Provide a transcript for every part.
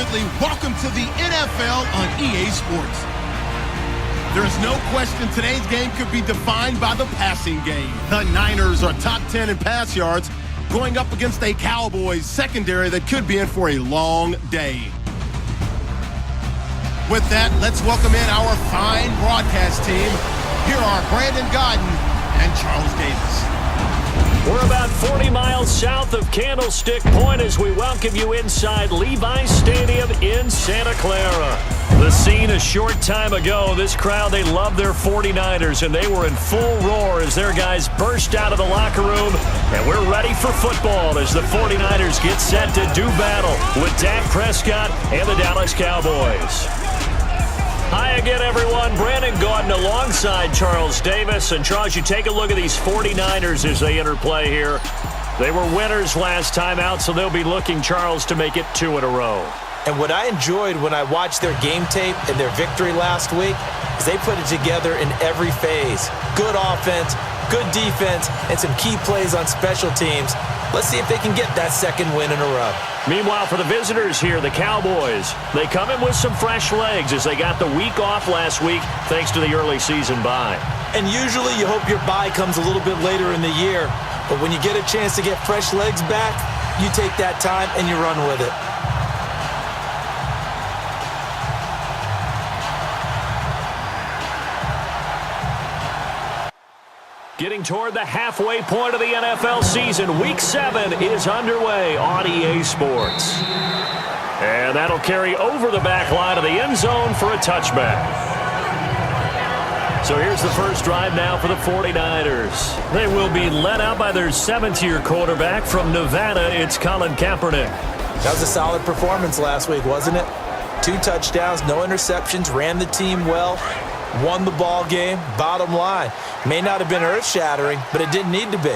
Ridley. Welcome to the NFL on EA Sports. There is no question today's game could be defined by the passing game. The Niners are top 10 in pass yards, going up against a Cowboys secondary that could be in for a long day. With that, let's welcome in our fine broadcast team. Here are Brandon Godden and Charles Davis. We're about 40 miles south of Candlestick Point as we welcome you inside Levi's Stadium in Santa Clara. The scene a short time ago, this crowd, they love their 49ers, and they were in full roar as their guys burst out of the locker room. And we're ready for football as the 49ers get set to do battle with Dak Prescott and the Dallas Cowboys. Hi again, everyone. Brandon Gaudin alongside Charles Davis. And, Charles, you take a look at these 49ers as they interplay here. They were winners last time out, so they'll be looking, Charles, to make it 2 in a row. And what I enjoyed when I watched their game tape and their victory last week is they put it together in every phase. Good offense, good defense, and some key plays on special teams. Let's see if they can get that second win in a row. Meanwhile, for the visitors here, the Cowboys, they come in with some fresh legs as they got the week off last week thanks to the early season bye. And usually you hope your bye comes a little bit later in the year, but when you get a chance to get fresh legs back, you take that time and you run with it. Getting toward the halfway point of the NFL season, Week 7 is underway on EA Sports. And that'll carry over the back line of the end zone for a touchback. So here's the first drive now for the 49ers. They will be led out by their 7th-year quarterback from Nevada. It's Colin Kaepernick. That was a solid performance last week, wasn't it? 2 touchdowns, no interceptions, ran the team well. Won the ball game. Bottom line, may not have been earth-shattering, but it didn't need to be.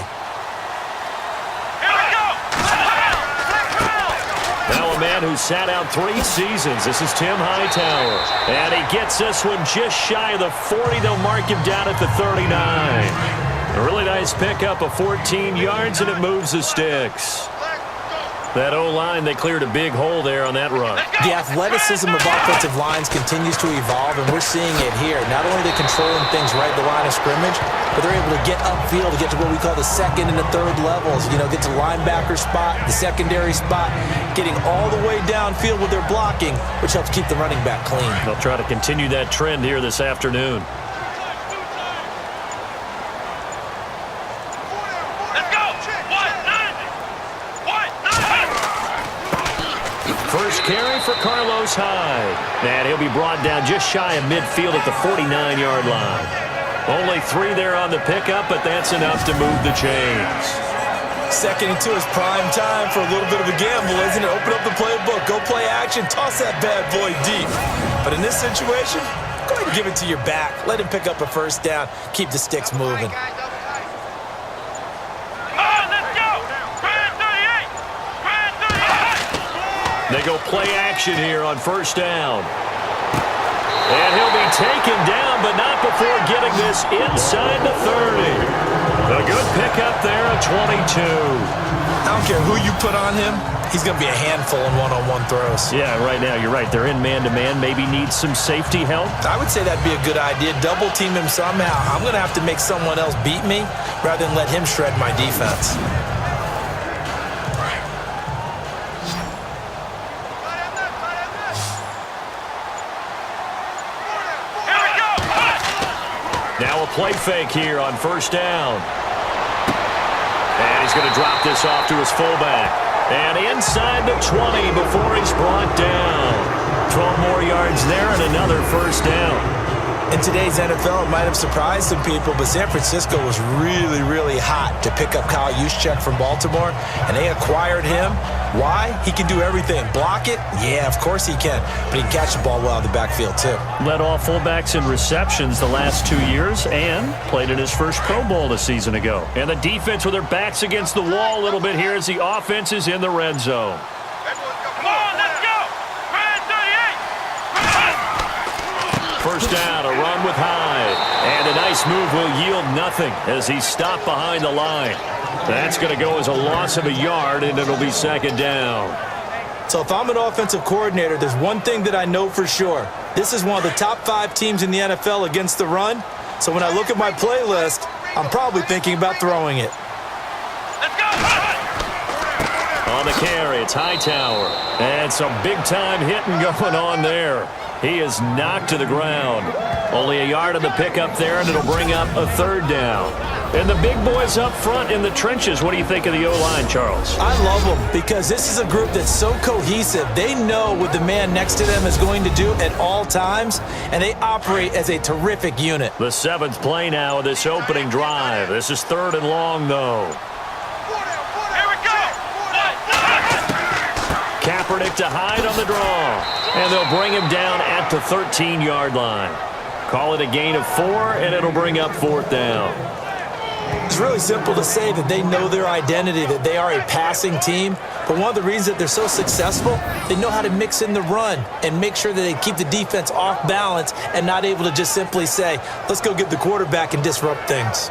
Now a man who sat out 3 seasons. This is Tim Hightower. And he gets this one just shy of the 40. They'll mark him down at the 39. A really nice pickup of 14 yards, and it moves the sticks. That O-line, they cleared a big hole there on that run. The athleticism of offensive lines continues to evolve, and we're seeing it here. Not only are they controlling things right at the line of scrimmage, but they're able to get upfield to get to what we call the second and the third levels. You know, get to linebacker spot, the secondary spot, getting all the way downfield with their blocking, which helps keep the running back clean. They'll try to continue that trend here this afternoon. First carry for Carlos Hyde. And he'll be brought down just shy of midfield at the 49-yard line. Only 3 there on the pickup, but that's enough to move the chains. 2nd and 2 is prime time for a little bit of a gamble, isn't it? Open up the playbook, go play action, toss that bad boy deep. But in this situation, go ahead and give it to your back. Let him pick up a first down. Keep the sticks moving. They go play action here on first down. And he'll be taken down, but not before getting this inside the 30. A good pickup there at 22. I don't care who you put on him. He's going to be a handful in one-on-one throws. Yeah, right now, you're right. They're in man-to-man. Maybe needs some safety help. I would say that'd be a good idea. Double team him somehow. I'm going to have to make someone else beat me rather than let him shred my defense. Now a play fake here on first down. And he's going to drop this off to his fullback. And inside the 20 before he's brought down. 12 more yards there and another first down. In today's NFL, it might have surprised some people, but San Francisco was really, really hot to pick up Kyle Juszczyk from Baltimore, and they acquired him. Why? He can do everything. Block it? Yeah, of course he can. But he can catch the ball well in the backfield, too. Led all fullbacks in receptions the last 2 years and played in his first Pro Bowl a season ago. And the defense with their backs against the wall a little bit here as the offense is in the red zone. First down, a run with Hyde. And a nice move will yield nothing as he's stopped behind the line. That's going to go as a loss of a yard, and it'll be second down. So if I'm an offensive coordinator, there's one thing that I know for sure. This is one of the top 5 teams in the NFL against the run. So when I look at my playlist, I'm probably thinking about throwing it. On the carry, it's Hightower. And some big-time hitting going on there. He is knocked to the ground. Only a yard of the pickup there, and it'll bring up a 3rd down. And the big boys up front in the trenches. What do you think of the O-line, Charles? I love them because this is a group that's so cohesive. They know what the man next to them is going to do at all times, and they operate as a terrific unit. The 7th play now of this opening drive. This is 3rd and long, though. Kaepernick to Hyde on the draw. And they'll bring him down at the 13-yard line. Call it a gain of 4, and it'll bring up 4th down. It's really simple to say that they know their identity, that they are a passing team. But one of the reasons that they're so successful, they know how to mix in the run and make sure that they keep the defense off balance and not able to just simply say, let's go get the quarterback and disrupt things.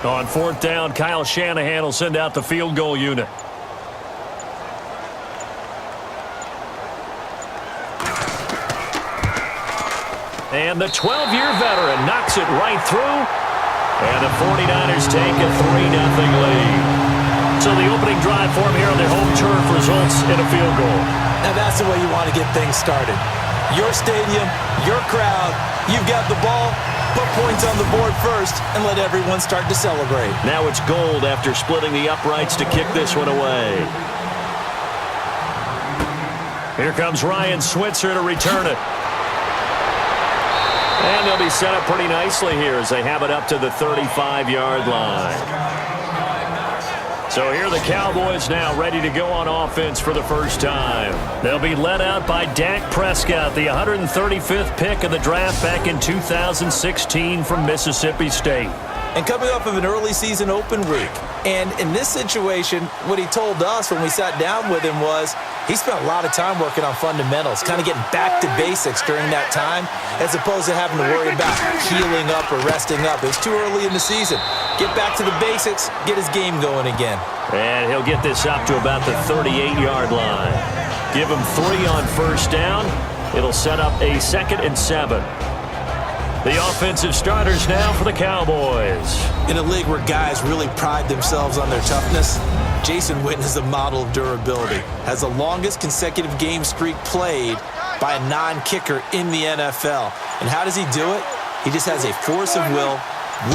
On 4th down, Kyle Shanahan will send out the field goal unit. And the 12-year veteran knocks it right through. And the 49ers take a 3-0 lead. So the opening drive for him here on their home turf results in a field goal. Now that's the way you want to get things started. Your stadium, your crowd, you've got the ball. Put points on the board first and let everyone start to celebrate. Now it's gold after splitting the uprights to kick this one away. Here comes Ryan Switzer to return it. And they'll be set up pretty nicely here as they have it up to the 35-yard line. So here are the Cowboys now ready to go on offense for the first time. They'll be led out by Dak Prescott, the 135th pick of the draft back in 2016 from Mississippi State. And coming off of an early season open week. And in this situation, what he told us when we sat down with him was he spent a lot of time working on fundamentals, kind of getting back to basics during that time, as opposed to having to worry about healing up or resting up. It was too early in the season. Get back to the basics, get his game going again. And he'll get this up to about the 38-yard line. Give him 3 on 1st down. It'll set up a 2nd and 7. The offensive starters now for the Cowboys. In a league where guys really pride themselves on their toughness, Jason Witten is a model of durability. Has the longest consecutive game streak played by a non-kicker in the NFL. And how does he do it? He just has a force of will,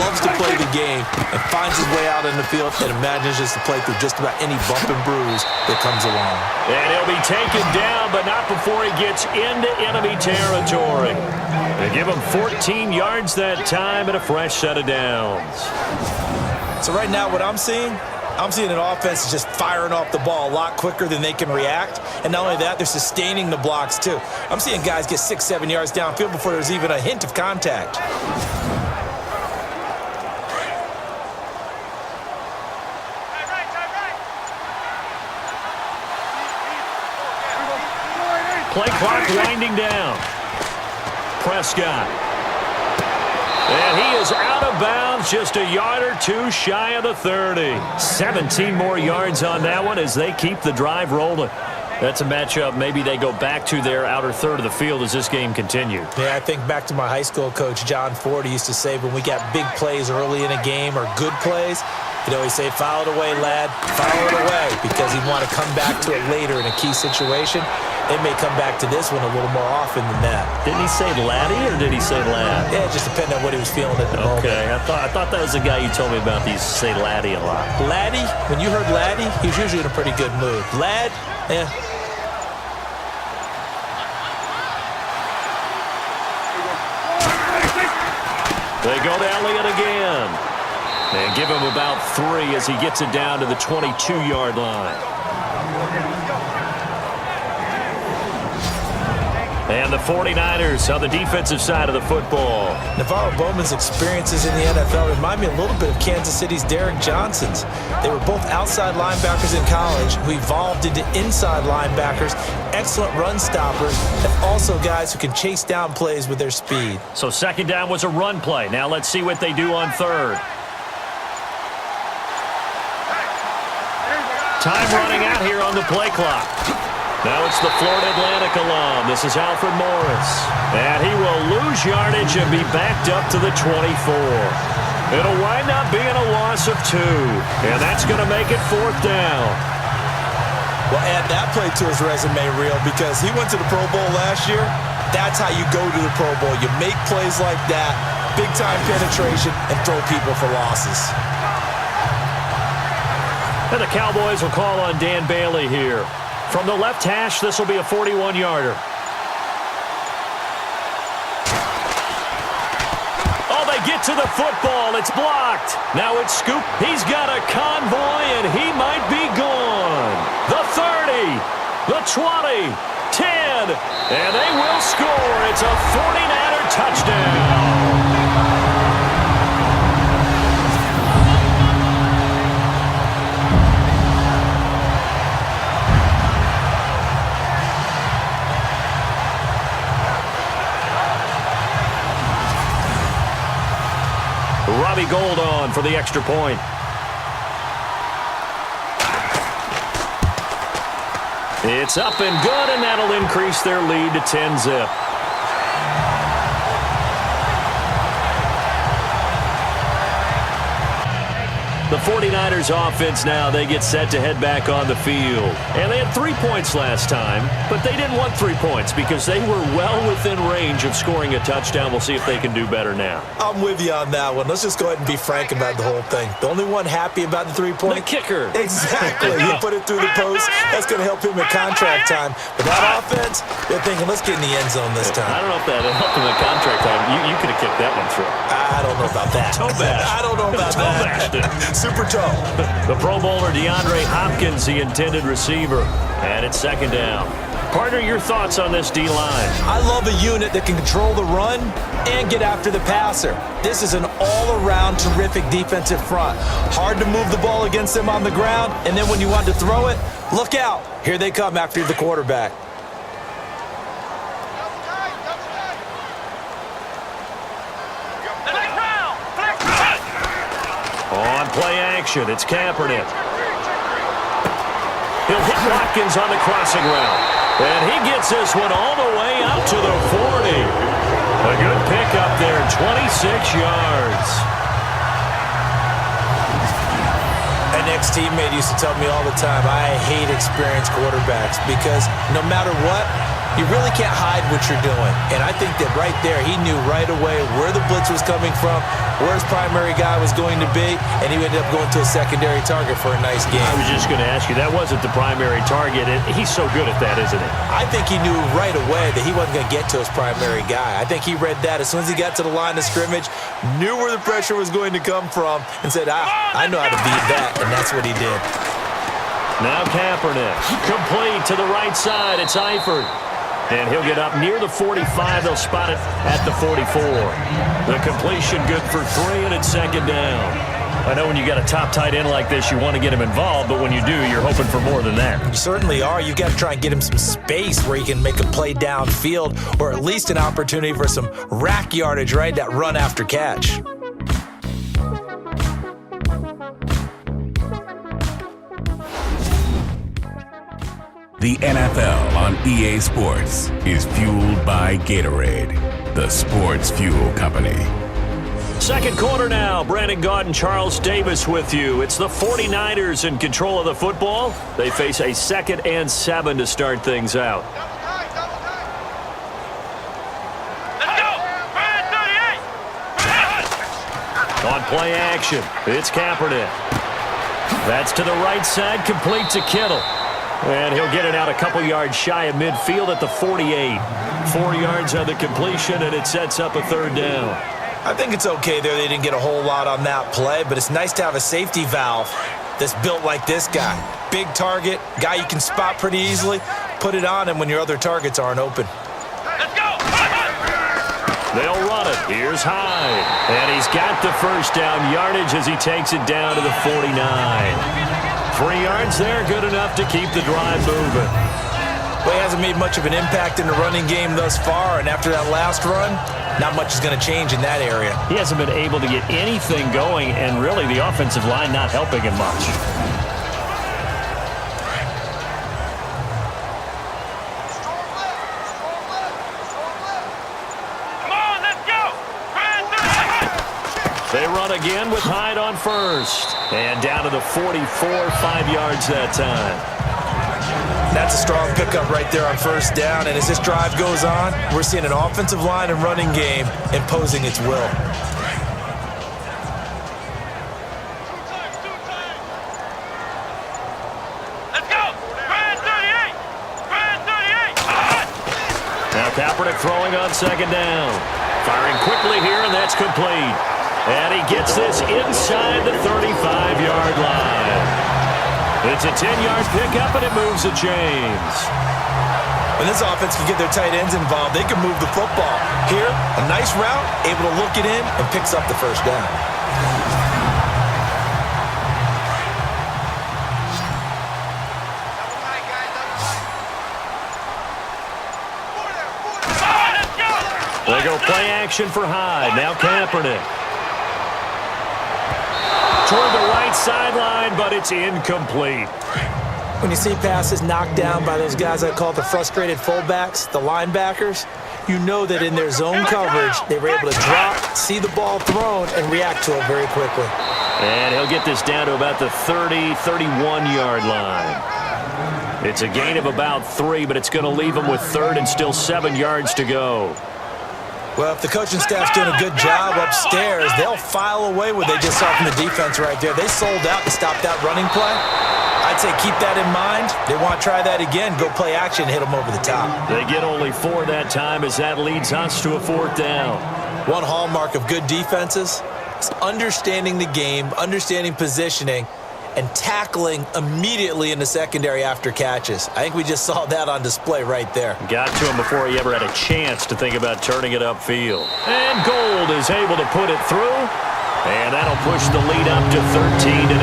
loves to play the game, and finds his way out in the field and manages to play through just about any bump and bruise that comes along. And he'll be taken down, but not before he gets into enemy territory. They give him 14 yards that time and a fresh set of downs. So right now what I'm seeing an offense is just firing off the ball a lot quicker than they can react. And not only that, they're sustaining the blocks too. I'm seeing guys get 6-7 yards downfield before there's even a hint of contact. Play clock winding down. Prescott. And he is out of bounds, just a yard or two shy of the 30. 17 more yards on that one as they keep the drive rolling. That's a matchup maybe they go back to their outer third of the field as this game continues. Yeah, I think back to my high school coach, John Ford. He used to say when we got big plays early in a game or good plays, he'd always say, foul it away, lad, foul it away, because he'd want to come back to it later in a key situation. They may come back to this one a little more often than that. Didn't he say laddie or did he say lad? Yeah, it just depended on what he was feeling at the moment. Okay, I thought that was the guy you told me about. He used to say laddie a lot. Laddie, when you heard laddie, he was usually in a pretty good mood. Lad, yeah. They go to Elliott again. And give him about 3 as he gets it down to the 22-yard line. And the 49ers on the defensive side of the football. Navarro Bowman's experiences in the NFL remind me a little bit of Kansas City's Derrick Johnson's. They were both outside linebackers in college who evolved into inside linebackers, excellent run stoppers, and also guys who can chase down plays with their speed. So second down was a run play. Now let's see what they do on third. Time running out here on the play clock. Now it's the Florida Atlantic alum. This is Alfred Morris. And he will lose yardage and be backed up to the 24. It'll wind up being a loss of 2. And that's going to make it 4th down. Well, add that play to his resume reel because he went to the Pro Bowl last year. That's how you go to the Pro Bowl. You make plays like that, big-time penetration, and throw people for losses. And the Cowboys will call on Dan Bailey here. From the left hash, this will be a 41-yarder. Oh, they get to the football. It's blocked. Now it's Scoop. He's got a convoy, and he might be gone. The 30, the 20, 10, and they will score. It's a 49er touchdown. Robbie Gould on for the extra point. It's up and good, and that'll increase their lead to 10-zip. The 49ers offense now, they get set to head back on the field. And they had 3 points last time, but they didn't want 3 points because they were well within range of scoring a touchdown. We'll see if they can do better now. I'm with you on that one. Let's just go ahead and be frank about the whole thing. The only one happy about the 3-point? The kicker. Exactly. He put it through the post. That's going to help him in contract time. But that offense, they're thinking, let's get in the end zone this time. I don't know if that helped him in contract time. You could have kicked that one through. I don't know about that. Toe bash. I don't know about that. Super toe. The Pro Bowler Deandre Hopkins, the intended receiver. And it's 2nd down. Partner, your thoughts on this D-line? I love a unit that can control the run and get after the passer. This is an all-around terrific defensive front. Hard to move the ball against them on the ground, and then when you want to throw it, look out. Here they come after the quarterback. On play action, it's Kaepernick. He'll hit Watkins on the crossing route. And he gets this one all the way out to the 40. A good pickup there, 26 yards. An ex-teammate used to tell me all the time, I hate experienced quarterbacks because no matter what, you really can't hide what you're doing. And I think that right there, he knew right away where the blitz was coming from, where his primary guy was going to be, and he ended up going to a secondary target for a nice game. I was just going to ask you, that wasn't the primary target. He's so good at that, isn't he? I think he knew right away that he wasn't going to get to his primary guy. I think he read that as soon as he got to the line of scrimmage, knew where the pressure was going to come from, and said, I know how to beat that, and that's what he did. Now Kaepernick, complete to the right side. It's Eifert. And he'll get up near the 45. They'll spot it at the 44. The completion good for 3, and it's 2nd down. I know when you got a top tight end like this, you want to get him involved, but when you do, you're hoping for more than that. You certainly are. You got to try and get him some space where he can make a play downfield, or at least an opportunity for some rack yardage, right? That run after catch. The NFL on EA Sports is fueled by Gatorade, the sports fuel company. 2nd quarter now. Brandon Gaudin and Charles Davis with you. It's the 49ers in control of the football. They face a 2nd and 7 to start things out. Let's go! 38! On play action, it's Kaepernick. That's to the right side, complete to Kittle. And he'll get it out a couple yards shy of midfield at the 48. 4 yards on the completion, and it sets up a 3rd down. I think it's okay there. They didn't get a whole lot on that play, but it's nice to have a safety valve that's built like this guy. Big target, guy you can spot pretty easily. Put it on him when your other targets aren't open. Let's go! They'll run it. Here's Hyde. And he's got the 1st down yardage as he takes it down to the 49. 3 yards there, good enough to keep the drive moving. Well, he hasn't made much of an impact in the running game thus far, and after that last run, not much is going to change in that area. He hasn't been able to get anything going, and really the offensive line not helping him much. run again with Hyde on first. And down to the 44, 5 yards that time. That's a strong pickup right there on first down. And as this drive goes on, we're seeing an offensive line and running game imposing its will. Kaepernick throwing on second down. Firing quickly here, and that's complete. And he gets this inside the 35-yard line. It's a 10-yard pickup, and it moves the chains. When this offense can get their tight ends involved, they can move the football. Here, a nice route, able to look it in, and picks up the first down. They go play action for Hyde. Now Kaepernick. Toward the right sideline, but it's incomplete. When you see passes knocked down by those guys I call the frustrated fullbacks, the linebackers, you know that in their zone coverage, they were able to drop, see the ball thrown, and react to it very quickly. And he'll get this down to about the 30, 31-yard line. It's a gain of about 3, but it's going to leave him with third and still 7 yards to go. Well, if the coaching staff's doing a good job upstairs, they'll file away what they just saw from the defense right there. They sold out to stop that running play. I'd say keep that in mind. They want to try that again. Go play action and hit them over the top. They get only 4 that time as that leads us to a 4th down. One hallmark of good defenses is understanding the game, understanding positioning, and tackling immediately in the secondary after catches. I think we just saw that on display right there. Got to him before he ever had a chance to think about turning it upfield. And Gold is able to put it through, and that'll push the lead up to 13-0.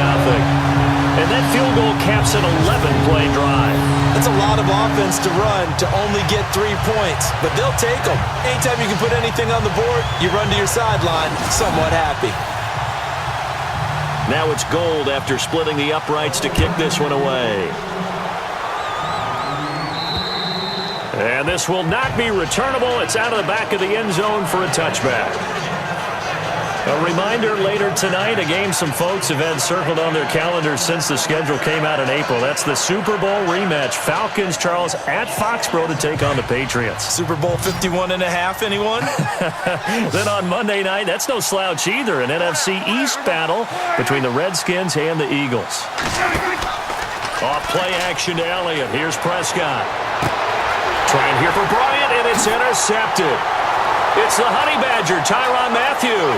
And that field goal caps an 11-play drive. That's a lot of offense to run to only get 3 points, but they'll take them. Anytime you can put anything on the board, you run to your sideline somewhat happy. Now it's Gold after splitting the uprights to kick this one away. And this will not be returnable. It's out of the back of the end zone for a touchback. A reminder later tonight, a game some folks have had circled on their calendars since the schedule came out in April. That's the Super Bowl rematch. Falcons, Charles, at Foxborough to take on the Patriots. Super Bowl 51.5, anyone? Then on Monday night, that's no slouch either. An NFC East battle between the Redskins and the Eagles. Off play action to Elliott. Here's Prescott. Trying here for Bryant, and it's intercepted. It's the Honey Badger, Tyrann Mathieu.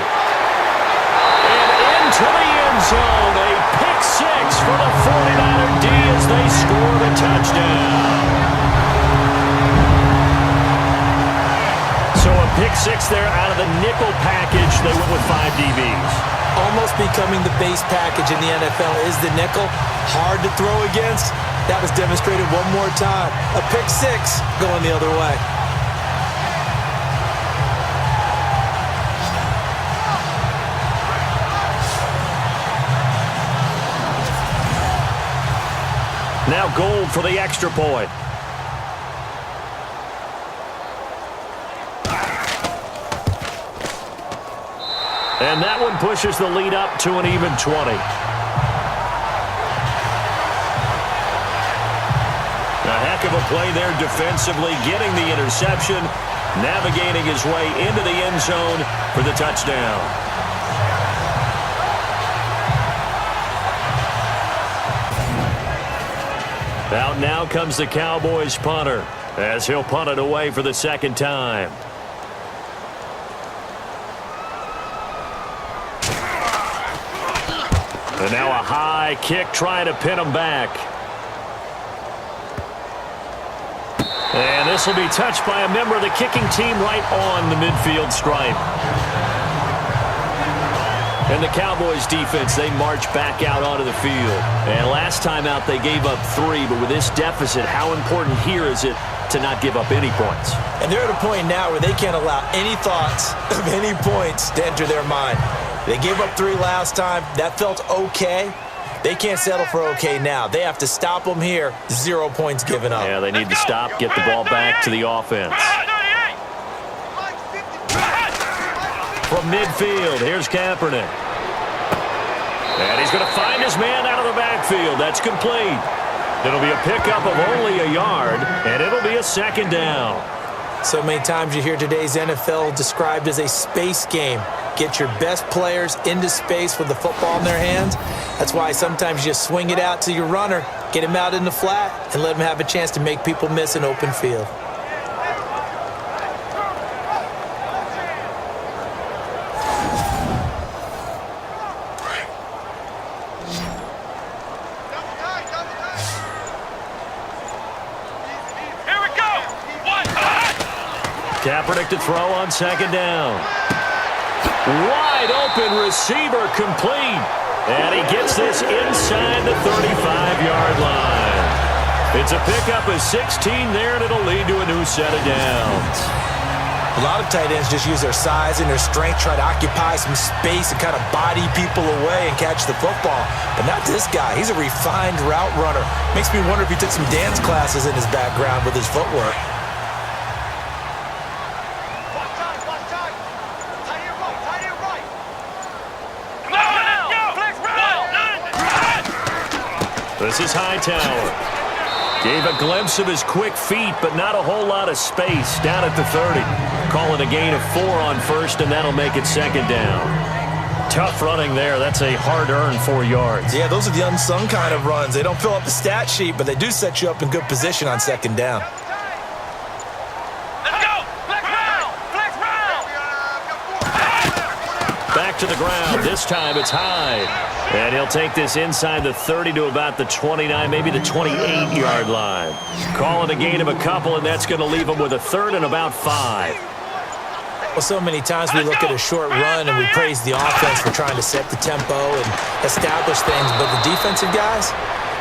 And into the end zone, a pick 6 for the 49er D as they score the touchdown. So a pick 6 there out of the nickel package. They went with 5 DBs. Almost becoming the base package in the NFL is the nickel. Hard to throw against. That was demonstrated one more time. A pick 6 going the other way. Now Gold for the extra point. And that one pushes the lead up to an even 20. A heck of a play there defensively, getting the interception, navigating his way into the end zone for the touchdown. Out now comes the Cowboys punter as he'll punt it away for the 2nd time. And now a high kick trying to pin him back. And this will be touched by a member of the kicking team right on the midfield stripe. And the Cowboys defense, they march back out onto the field. And last time out, they gave up 3. But with this deficit, how important here is it to not give up any points? And they're at a point now where they can't allow any thoughts of any points to enter their mind. They gave up 3 last time. That felt okay. They can't settle for okay now. They have to stop them here. 0 points given up. Yeah, they need to stop, get the ball back to the offense. From midfield, here's Kaepernick. And he's going to find his man out of the backfield. That's complete. It'll be a pickup of only a yard, and it'll be a second down. So many times you hear today's NFL described as a space game. Get your best players into space with the football in their hands. That's why sometimes you just swing it out to your runner, get him out in the flat, and let him have a chance to make people miss an open field. Kaepernick to throw on second down. Wide open receiver complete. And he gets this inside the 35-yard line. It's a pickup of 16 there, and it'll lead to a new set of downs. A lot of tight ends just use their size and their strength, try to occupy some space and kind of body people away and catch the football. But not this guy. He's a refined route runner. Makes me wonder if he took some dance classes in his background with his footwork. This is Hightower. Gave a glimpse of his quick feet, but not a whole lot of space down at the 30. Calling a gain of 4 on first, and that'll make it second down. Tough running there. That's a hard-earned 4 yards. Yeah, those are the unsung kind of runs. They don't fill up the stat sheet, but they do set you up in good position on second down. Let's go! Flex round! Flex round! Back to the ground. This time it's Hyde. And he'll take this inside the 30 to about the 29, maybe the 28-yard line. Calling a gain of a couple, and that's going to leave him with a third and about 5. Well, so many times we look at a short run and we praise the offense for trying to set the tempo and establish things, but the defensive guys,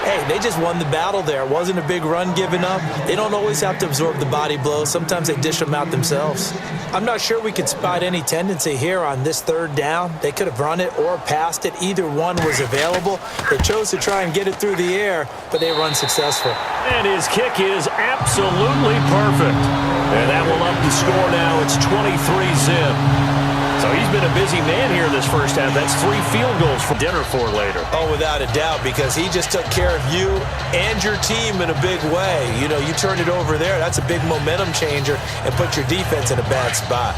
hey, they just won the battle there. It wasn't a big run given up. They don't always have to absorb the body blows. Sometimes they dish them out themselves. I'm not sure we could spot any tendency here on this third down. They could have run it or passed it. Either one was available. They chose to try and get it through the air, but they were unsuccessful. And his kick is absolutely perfect. And that will up the score now. It's 23-zip. So he's been a busy man here this first half. That's 3 field goals for dinner for later. Oh, without a doubt, because he just took care of you and your team in a big way. You know, you turned it over there. That's a big momentum changer and put your defense in a bad spot.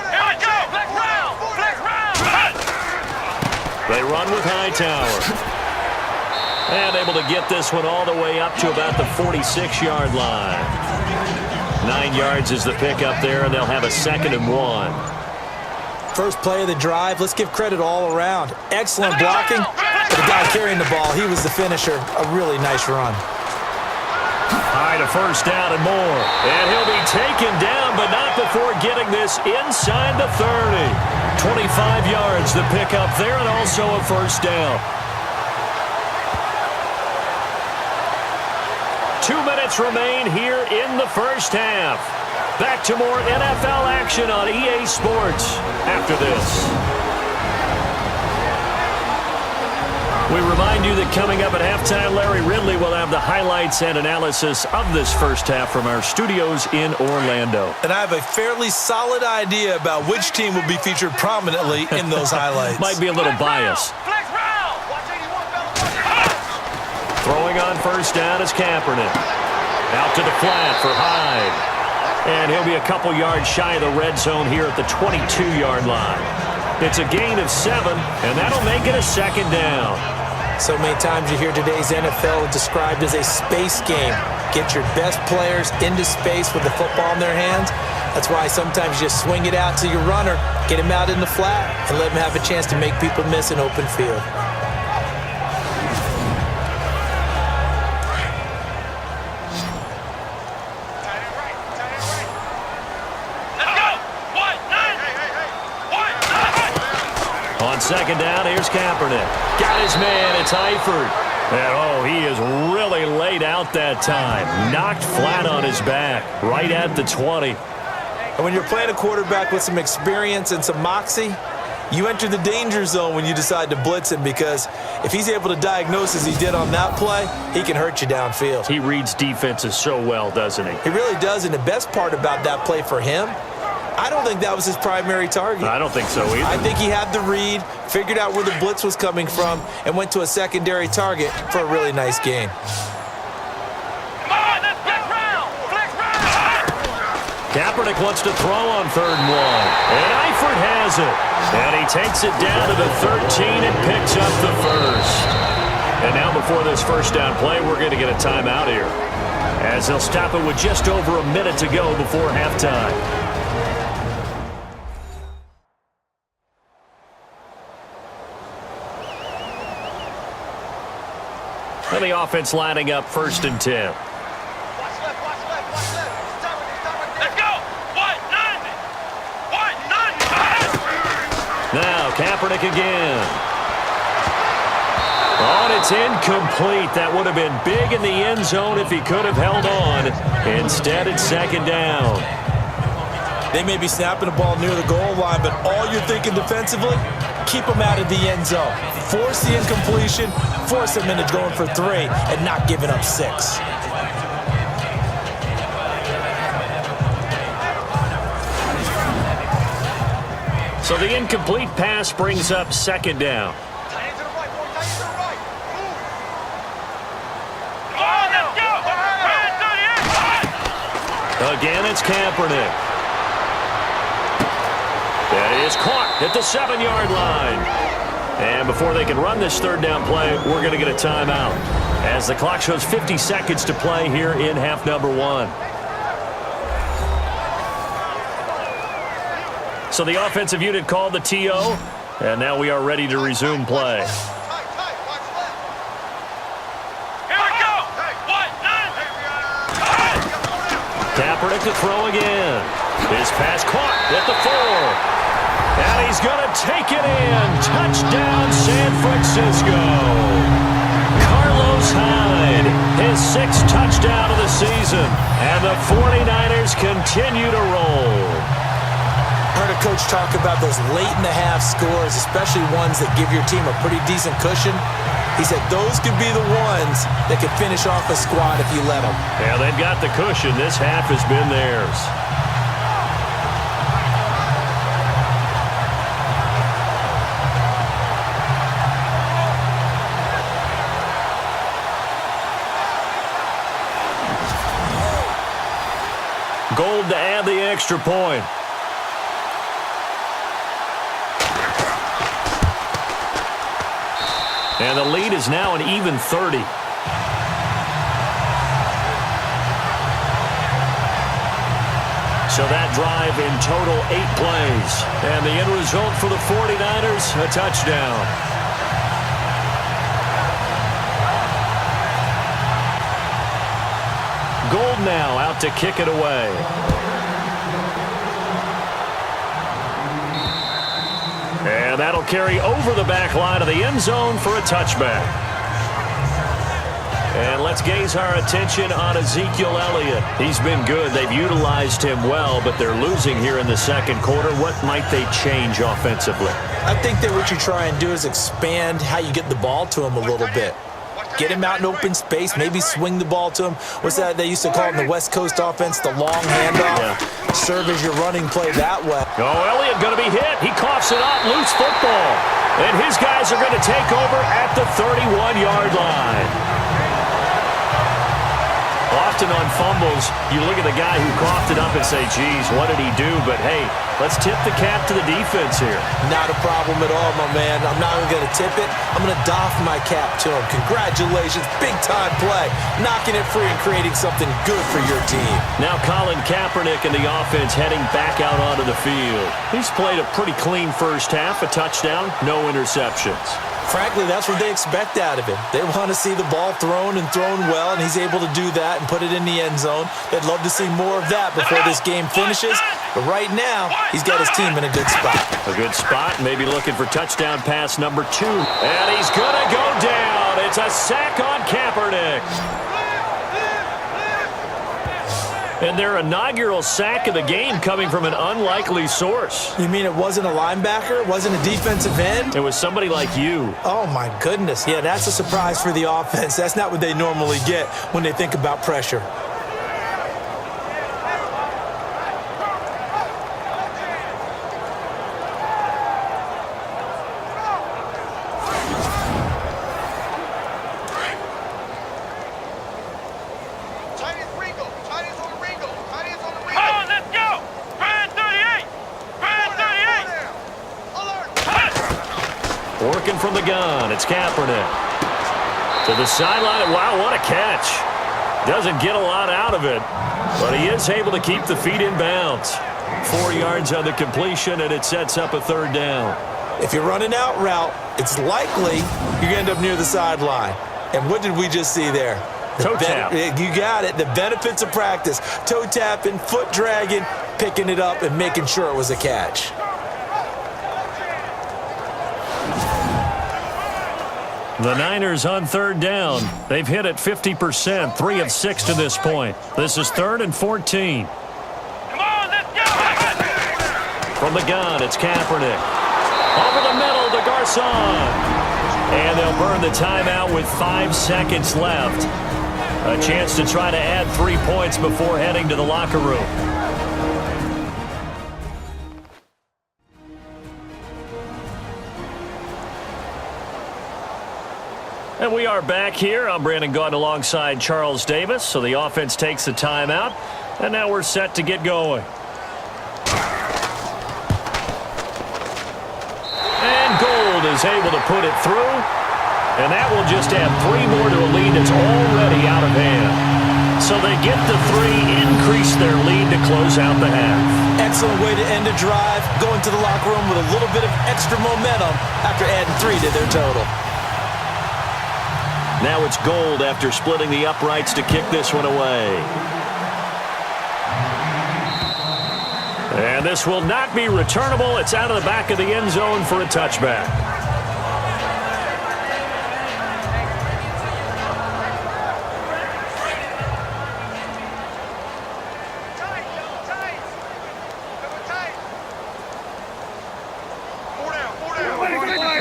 Here we go! Flex round! Flex round! They run with Hightower. And able to get this one all the way up to about the 46-yard line. 9 yards is the pickup there, and they'll have a 2nd and 1. First play of the drive, let's give credit all around. Excellent blocking, but the guy carrying the ball, he was the finisher. A really nice run. High to first down and more. And he'll be taken down, but not before getting this inside the 30. 25 yards, the pickup there, and also a first down. 2 minutes remain here in the first half. Back to more NFL action on EA Sports after this. We remind you that coming up at halftime, Larry Ridley will have the highlights and analysis of this first half from our studios in Orlando. And I have a fairly solid idea about which team will be featured prominently in those highlights. Might be a little biased. Flex round! Watch 81, Throwing on first down is Kaepernick. Out to the flat for Hyde. And he'll be a couple yards shy of the red zone here at the 22-yard line. It's a gain of 7, and that'll make it a 2nd down. So many times you hear today's NFL described as a space game. Get your best players into space with the football in their hands. That's why sometimes you just swing it out to your runner, get him out in the flat, and let him have a chance to make people miss an open field. On second down, here's Kaepernick. Got his man, it's Eifert. And oh, he is really laid out that time. Knocked flat on his back, right at the 20. And when you're playing a quarterback with some experience and some moxie, you enter the danger zone when you decide to blitz him, because if he's able to diagnose as he did on that play, he can hurt you downfield. He reads defenses so well, doesn't he? He really does, and the best part about that play for him, I don't think that was his primary target. I don't think so either. I think he had the read, figured out where the blitz was coming from, and went to a secondary target for a really nice gain. Kaepernick wants to throw on 3rd and 1. And Eifert has it. And he takes it down to the 13 and picks up the first. And now before this first down play, we're going to get a timeout here, as they'll stop it with just over a minute to go before halftime. And the offense lining up 1st and 10. Now Kaepernick again. Oh, and it's incomplete. That would have been big in the end zone if he could have held on. Instead, it's 2nd down. They may be snapping the ball near the goal line, but all you're thinking defensively, keep them out of the end zone. Force the incompletion, force them into going for 3, and not giving up 6. So the incomplete pass brings up 2nd down. Again, it's Kaepernick. That is caught at the 7-yard line. And before they can run this 3rd down play, we're going to get a timeout, as the clock shows 50 seconds to play here in half number 1. So the offensive unit called the TO, and now we are ready to resume play. Here we go! Kaepernick to throw again. His pass caught at the 4. And he's going to take it in. Touchdown, San Francisco. Carlos Hyde, his 6th touchdown of the season. And the 49ers continue to roll. Heard a coach talk about those late-in-the-half scores, especially ones that give your team a pretty decent cushion. He said those could be the ones that could finish off a squad if you let them. Yeah, they've got the cushion. This half has been theirs. Gold to add the extra point. And the lead is now an even 30. So that drive in total 8 plays. And the end result for the 49ers, a touchdown. Gold now out to kick it away. And that'll carry over the back line of the end zone for a touchback. And let's gaze our attention on Ezekiel Elliott. He's been good. They've utilized him well, but they're losing here in the 2nd quarter. What might they change offensively? I think that what you try and do is expand how you get the ball to him a little bit. Get him out in open space, maybe swing the ball to him. What's that they used to call in the West Coast offense, the long handoff? Yeah. Serve as your running play that way. Oh, Elliott going to be hit. He coughs it up, loose football. And his guys are going to take over at the 31-yard line. Often on fumbles, you look at the guy who coughed it up and say, geez, what did he do? But, hey, let's tip the cap to the defense here. Not a problem at all, my man. I'm not even going to tip it. I'm going to doff my cap to him. Congratulations. Big-time play. Knocking it free and creating something good for your team. Now Colin Kaepernick and the offense heading back out onto the field. He's played a pretty clean first half, a touchdown, no interceptions. Frankly, that's what they expect out of him. They want to see the ball thrown and thrown well, and he's able to do that and put it in the end zone. They'd love to see more of that before this game finishes. But right now, he's got his team in a good spot. A good spot, maybe looking for touchdown pass number 2. And he's going to go down. It's a sack on Kaepernick. And their inaugural sack of the game coming from an unlikely source. You mean it wasn't a linebacker? It wasn't a defensive end? It was somebody like you. Oh, my goodness. Yeah, that's a surprise for the offense. That's not what they normally get when they think about pressure. Working from the gun, it's Kaepernick. To the sideline. Wow, what a catch. Doesn't get a lot out of it, but he is able to keep the feet in bounds. 4 yards on the completion, and it sets up a third down. If you're running out route, it's likely you're going to end up near the sideline. And what did we just see there? Toe tap. You got it. The benefits of practice. Toe tapping, foot dragging, picking it up, and making sure it was a catch. The Niners on third down. They've hit it 50%, 3 of 6 to this point. This is 3rd and 14. Come on, let's go! From the gun, it's Kaepernick. Over the middle to Garcon. And they'll burn the timeout with 5 seconds left. A chance to try to add 3 points before heading to the locker room. And we are back here. I'm Brandon Gaudin alongside Charles Davis. So the offense takes the timeout. And now we're set to get going. And Gold is able to put it through. And that will just add 3 more to a lead that's already out of hand. So they get the 3, increase their lead to close out the half. Excellent way to end a drive, going to the locker room with a little bit of extra momentum after adding 3 to their total. Now it's Gold after splitting the uprights to kick this one away. And this will not be returnable. It's out of the back of the end zone for a touchback.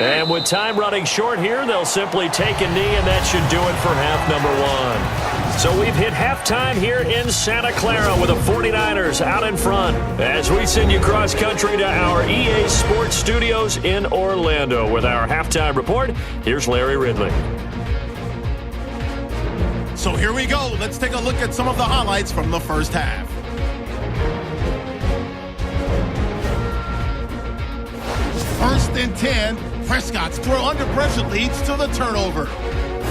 And with time running short here, they'll simply take a knee, and that should do it for half number 1. So we've hit halftime here in Santa Clara with the 49ers out in front as we send you cross-country to our EA Sports Studios in Orlando with our halftime report. Here's Larry Ridley. So here we go. Let's take a look at some of the highlights from the first half. First and 10, Prescott's throw under pressure leads to the turnover.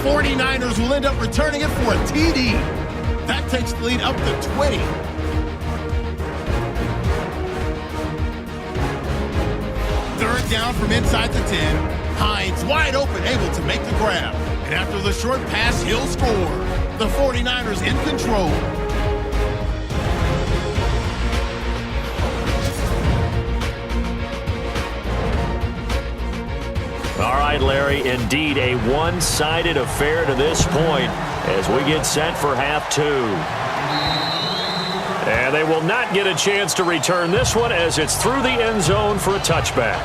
49ers will end up returning it for a TD. That takes the lead up to 20. Third down from inside the 10. Hines wide open, able to make the grab. And after the short pass, he'll score. The 49ers in control. All right, Larry, indeed a one-sided affair to this point as we get set for half 2. And they will not get a chance to return this one as it's through the end zone for a touchback.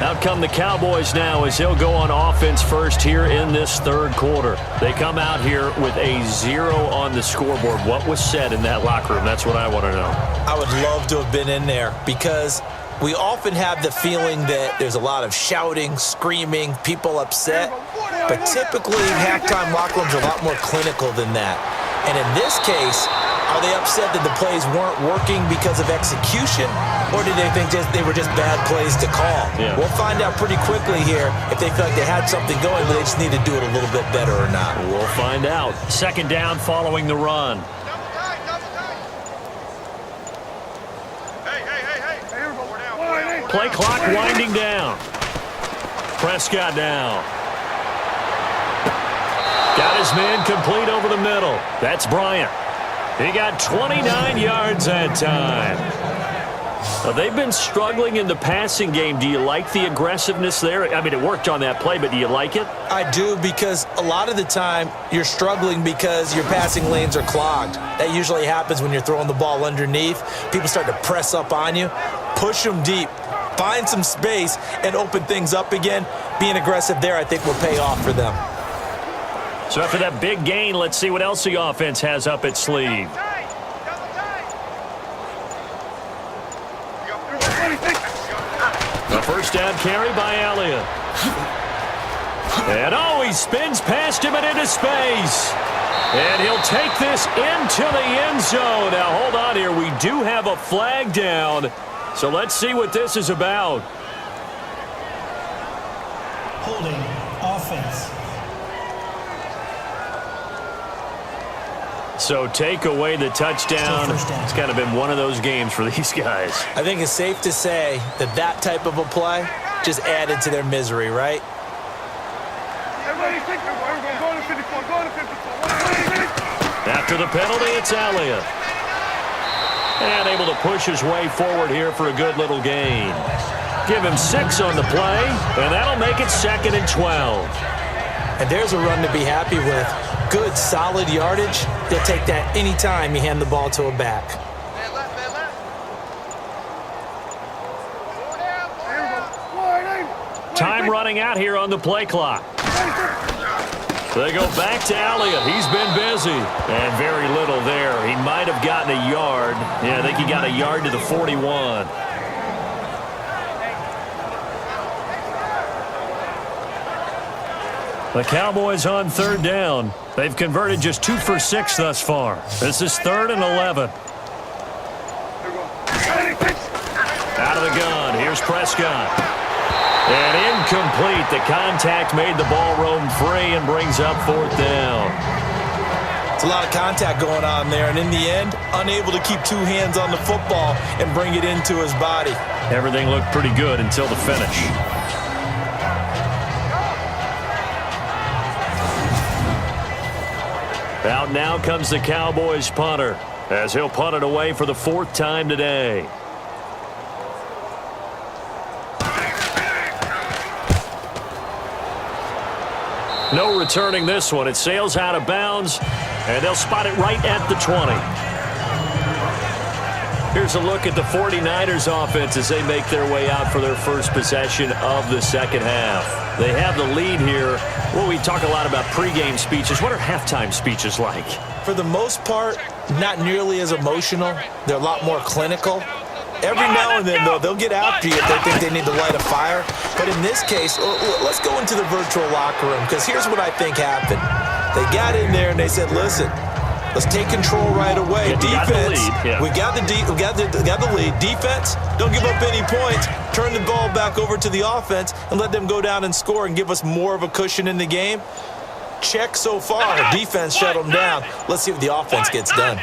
Out come the Cowboys now as they'll go on offense first here in this third quarter. They come out here with a 0 on the scoreboard. What was said in that locker room? That's what I want to know. I would love to have been in there because we often have the feeling that there's a lot of shouting, screaming, people upset. But typically, halftime locker rooms are a lot more clinical than that. And in this case, are they upset that the plays weren't working because of execution? Or do they think they were just bad plays to call? Yeah. We'll find out pretty quickly here if they feel like they had something going, but they just need to do it a little bit better or not. We'll find out. Second down following the run. Play clock winding down. Prescott down. Got his man complete over the middle. That's Bryant. He got 29 yards that time. Now, they've been struggling in the passing game. Do you like the aggressiveness there? I mean, it worked on that play, but do you like it? I do, because a lot of the time you're struggling because your passing lanes are clogged. That usually happens when you're throwing the ball underneath. People start to press up on you. Push them deep. Find some space and open things up again. Being aggressive there, I think, will pay off for them. So after that big gain, let's see what else the offense has up its sleeve. A first down carry by Elliott. And he spins past him and into space. And he'll take this into the end zone. Now, hold on here. We do have a flag down. So let's see what this is about. Holding offense. So take away the touchdown. It's kind of been one of those games for these guys. I think it's safe to say that that type of a play just added to their misery, right? After the penalty, it's Elliott. And able to push his way forward here for a good little gain. Give him 6 on the play, and that'll make it 2nd and 12. And there's a run to be happy with. Good, solid yardage. You'll take that anytime you hand the ball to a back. Time running out here on the play clock. They go back to Elliott. He's been busy. And very little there. He might have gotten a yard. Yeah, I think he got a yard to the 41. The Cowboys on 3rd down. They've converted just 2 for 6 thus far. This is 3rd and 11. Out of the gun. Here's Prescott. And incomplete. The contact made the ball roam free and brings up 4th down. It's a lot of contact going on there, and in the end, unable to keep 2 hands on the football and bring it into his body. Everything looked pretty good until the finish. Out now comes the Cowboys punter as he'll punt it away for the 4th time today. No returning this one. It sails out of bounds, and they'll spot it right at the 20. Here's a look at the 49ers offense as they make their way out for their first possession of the second half. They have the lead here. Well, we talk a lot about pregame speeches. What are halftime speeches like? For the most part, not nearly as emotional. They're a lot more clinical. Every now and then, though, they'll get after you if they think they need to light a fire. But in this case, let's go into the virtual locker room, because here's what I think happened. They got in there and they said, listen, let's take control right away. Defense, we got the lead. Defense, don't give up any points. Turn the ball back over to the offense and let them go down and score and give us more of a cushion in the game. Check so far. Defense shut them down. Let's see what the offense gets done.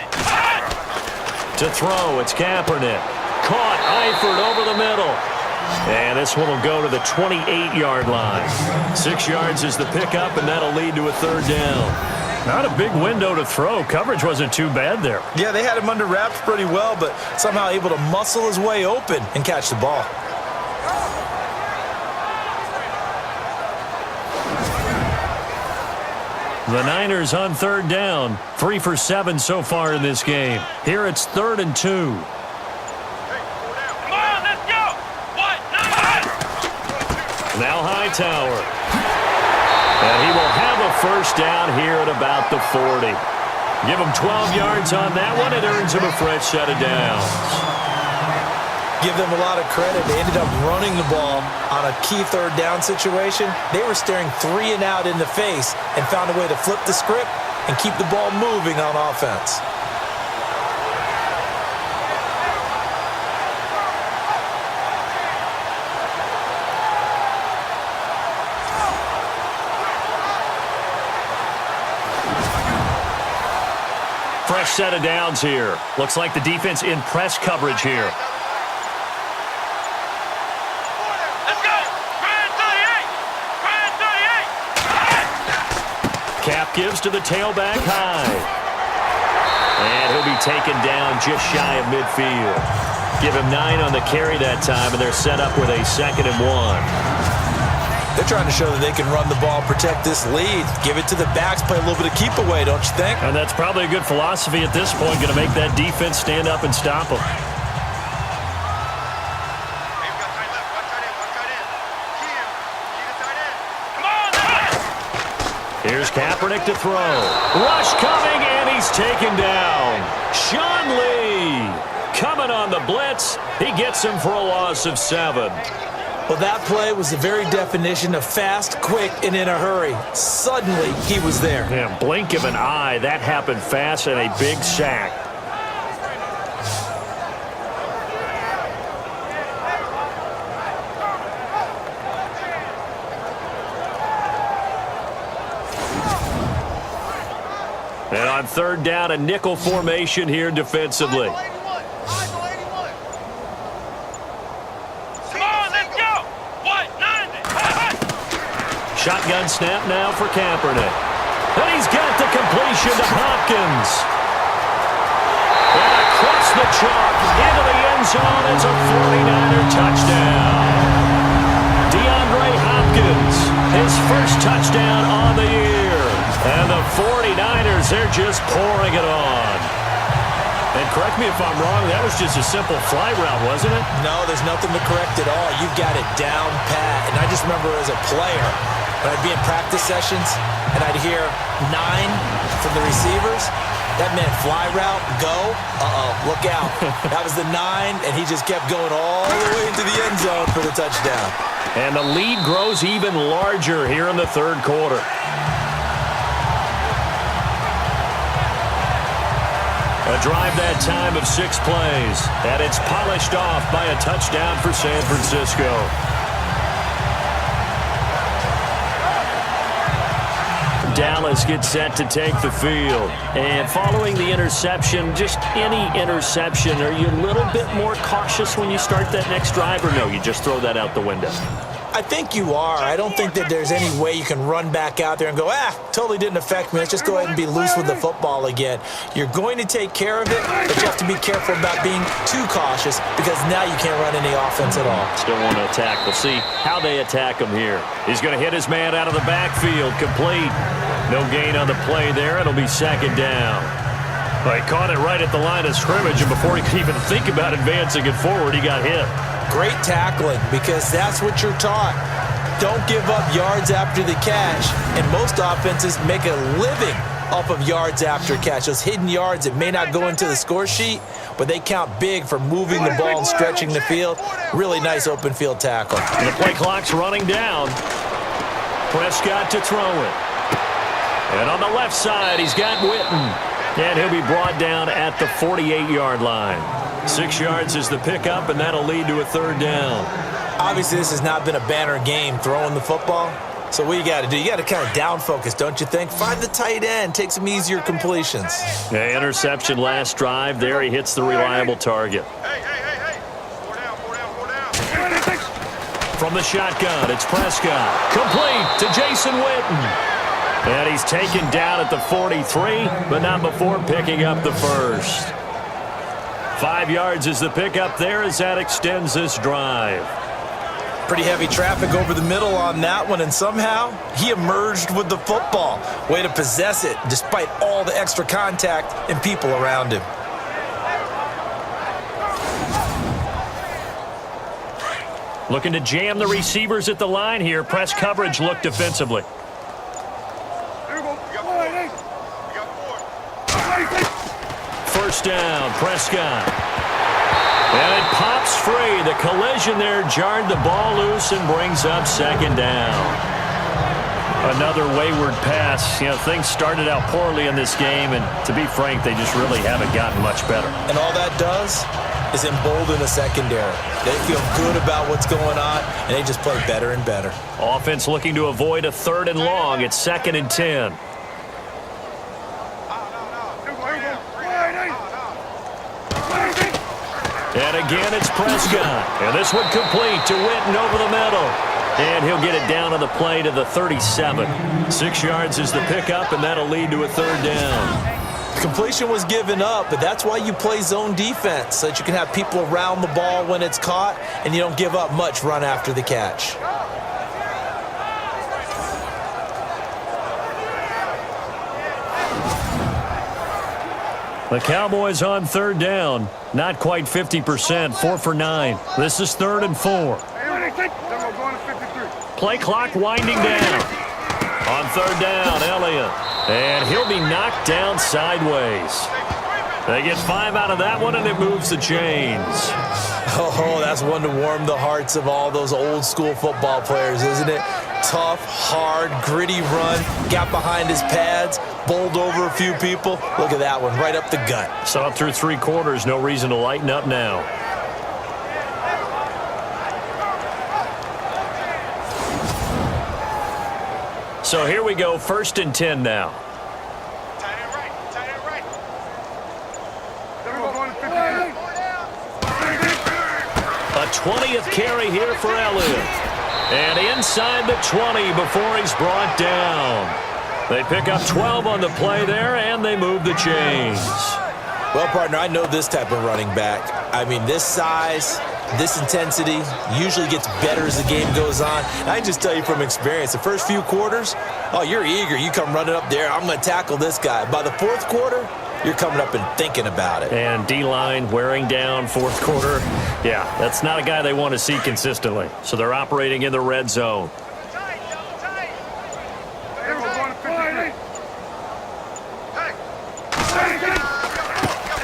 To throw, it's Kaepernick. Caught, Eifert over the middle. And this one will go to the 28-yard line. 6 yards is the pickup, and that'll lead to a 3rd down. Not a big window to throw. Coverage wasn't too bad there. Yeah, they had him under wraps pretty well, but somehow able to muscle his way open and catch the ball. The Niners on 3rd down. 3 for 7 so far in this game. Here it's 3rd and 2. Now Hightower. And he will have a 1st down here at about the 40. Give him 12 yards on that one. It earns him a fresh set of downs. Give them a lot of credit. They ended up running the ball on a key 3rd down situation. They were staring 3 and out in the face and found a way to flip the script and keep the ball moving on offense. Fresh set of downs here. Looks like the defense in press coverage here. Let's go! Grand 38! Cap gives to the tailback high. And he'll be taken down just shy of midfield. Give him 9 on the carry that time, and they're set up with a 2nd and 1. They're trying to show that they can run the ball, protect this lead, give it to the backs, play a little bit of keep away, don't you think? And that's probably a good philosophy at this point, going to make that defense stand up and stop them. Here's Kaepernick to throw. Rush coming, and he's taken down. Sean Lee coming on the blitz. He gets him for a loss of 7. Well, that play was the very definition of fast, quick, and in a hurry. Suddenly, he was there. Yeah, blink of an eye. That happened fast and a big sack. And on third down, a nickel formation here defensively. Come on, let's go. 190. Shotgun snap now for Kaepernick. And he's got the completion to Hopkins. And across the chalk into the end zone. It's a 49er touchdown. Deandre Hopkins, his first touchdown on the year. And the 49ers, they're just pouring it on. And correct me if I'm wrong, that was just a simple fly route, wasn't it? No, there's nothing to correct at all. You've got it down pat. And I just remember as a player, when I'd be in practice sessions and I'd hear 9 from the receivers, that meant fly route, go, look out. That was the 9, and he just kept going all the way into the end zone for the touchdown. And the lead grows even larger here in the third quarter. A drive that time of 6 plays, and it's polished off by a touchdown for San Francisco. Dallas gets set to take the field. And following the interception, just any interception, are you a little bit more cautious when you start that next drive, or no, you just throw that out the window? I think you are. I don't think that there's any way you can run back out there and go, totally didn't affect me. Let's just go ahead and be loose with the football again. You're going to take care of it, but you have to be careful about being too cautious because now you can't run any offense at all. Still want to attack. We'll see how they attack him here. He's going to hit his man out of the backfield. Complete. No gain on the play there. It'll be second down. Well, he caught it right at the line of scrimmage, and before he could even think about advancing it forward, he got hit. Great tackling, because that's what you're taught. Don't give up yards after the catch, and most offenses make a living off of yards after catch. Those hidden yards that may not go into the score sheet, but they count big for moving the ball and stretching the field. Really nice open field tackle. And the play clock's running down. Prescott to throw it. And on the left side, he's got Witten. And he'll be brought down at the 48-yard line. 6 yards is the pickup, and that'll lead to a third down. Obviously, this has not been a banner game throwing the football. So what you got to do, you got to kind of down focus, don't you think? Find the tight end, take some easier completions. Yeah, interception last drive. There he hits the reliable target. Hey. 4 down. From the shotgun, it's Prescott. Complete to Jason Witten. And he's taken down at the 43, but not before picking up the first. 5 yards is the pickup there as that extends this drive. Pretty heavy traffic over the middle on that one, and somehow he emerged with the football. Way to possess it despite all the extra contact and people around him. Looking to jam the receivers at the line here. Press coverage look defensively. First down, Prescott. And it pops free. The collision there jarred the ball loose and brings up second down. Another wayward pass. You know, things started out poorly in this game, and to be frank, they just really haven't gotten much better. And all that does is embolden the secondary. They feel good about what's going on, and they just play better and better. Offense looking to avoid a 3rd and long. It's 2nd and 10. And again, it's Prescott. And this one complete to Witten over the middle. And he'll get it down on the play to the 37. 6 yards is the pickup, and that'll lead to a third down. Completion was given up, but that's why you play zone defense, so that you can have people around the ball when it's caught, and you don't give up much run after the catch. The Cowboys on third down. Not quite 50%, 4 for 9. This is 3rd and 4. Play clock winding down. On third down, Elliott. And he'll be knocked down sideways. They get 5 out of that one, and it moves the chains. Oh, that's one to warm the hearts of all those old school football players, isn't it? Tough, hard, gritty run, got behind his pads, bowled over a few people. Look at that one, right up the gut. So up through 3 quarters, no reason to lighten up now. So here we go, 1st and 10 now. 20th carry here for Elliott. And inside the 20 before he's brought down. They pick up 12 on the play there, and they move the chains. Well, partner, I know this type of running back. I mean, this size, this intensity usually gets better as the game goes on. And I can just tell you from experience, the first few quarters, oh, you're eager. You come running up there, I'm going to tackle this guy. By the fourth quarter, you're coming up and thinking about it. And D-line wearing down fourth quarter. Yeah, that's not a guy they want to see consistently. So they're operating in the red zone.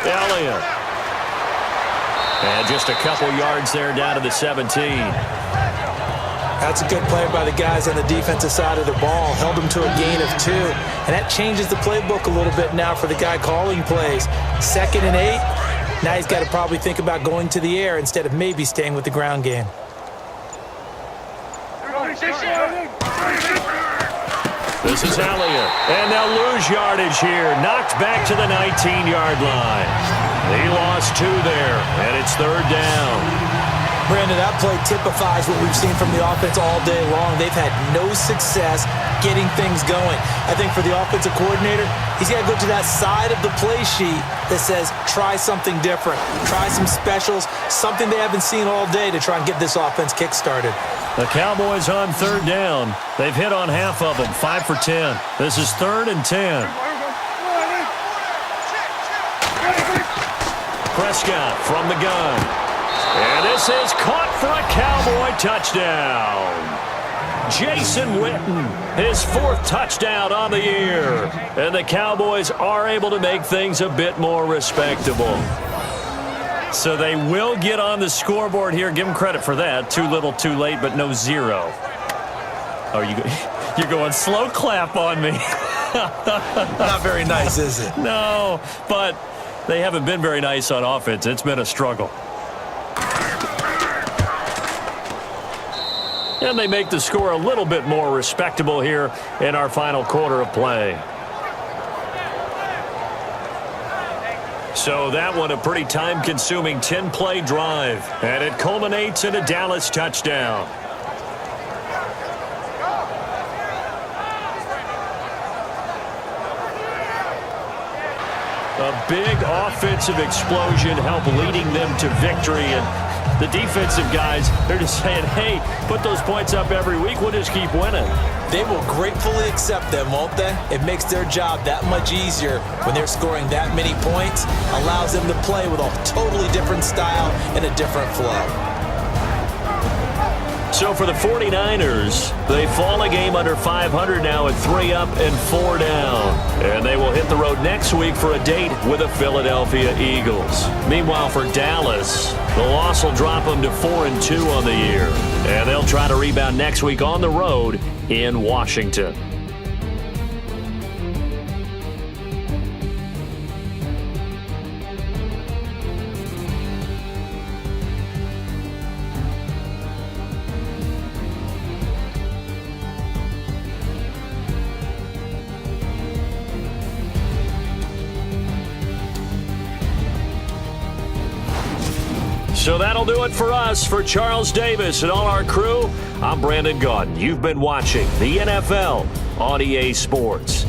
Elliott. And just a couple yards there down to the 17. That's a good play by the guys on the defensive side of the ball. Held them to a gain of 2. And that changes the playbook a little bit now for the guy calling plays. 2nd and 8. Now he's got to probably think about going to the air instead of maybe staying with the ground game. This is Elliott. And they'll lose yardage here. Knocked back to the 19-yard line. He lost 2 there, and it's 3rd down. Brandon, that play typifies what we've seen from the offense all day long. They've had no success getting things going. I think for the offensive coordinator, he's got to go to that side of the play sheet that says, try something different. Try some specials, something they haven't seen all day to try and get this offense kick-started. The Cowboys on 3rd down. They've hit on half of them, 5 for 10. This is 3rd and 10. Prescott from the gun. And this is caught for a Cowboy touchdown. Jason Witten, his 4th touchdown on the year. And the Cowboys are able to make things a bit more respectable. So they will get on the scoreboard here. Give them credit for that. Too little, too late, but no 0. Oh, you're going slow clap on me. Not very nice, is it? No, but they haven't been very nice on offense. It's been a struggle. And they make the score a little bit more respectable here in our final quarter of play. So that one a pretty time-consuming 10-play drive. And it culminates in a Dallas touchdown. A big offensive explosion helped leading them to victory. And the defensive guys, they're just saying, hey, put those points up every week. We'll just keep winning. They will gratefully accept them, won't they? It makes their job that much easier when they're scoring that many points. Allows them to play with a totally different style and a different flow. So for the 49ers, they fall a game under 500 now at 3 up and 4 down. And they will hit the road next week for a date with the Philadelphia Eagles. Meanwhile, for Dallas, the loss will drop them to 4-2 on the year. And they'll try to rebound next week on the road in Washington. So that'll do it for us. For Charles Davis and all our crew, I'm Brandon Gaudin. You've been watching the NFL on EA Sports.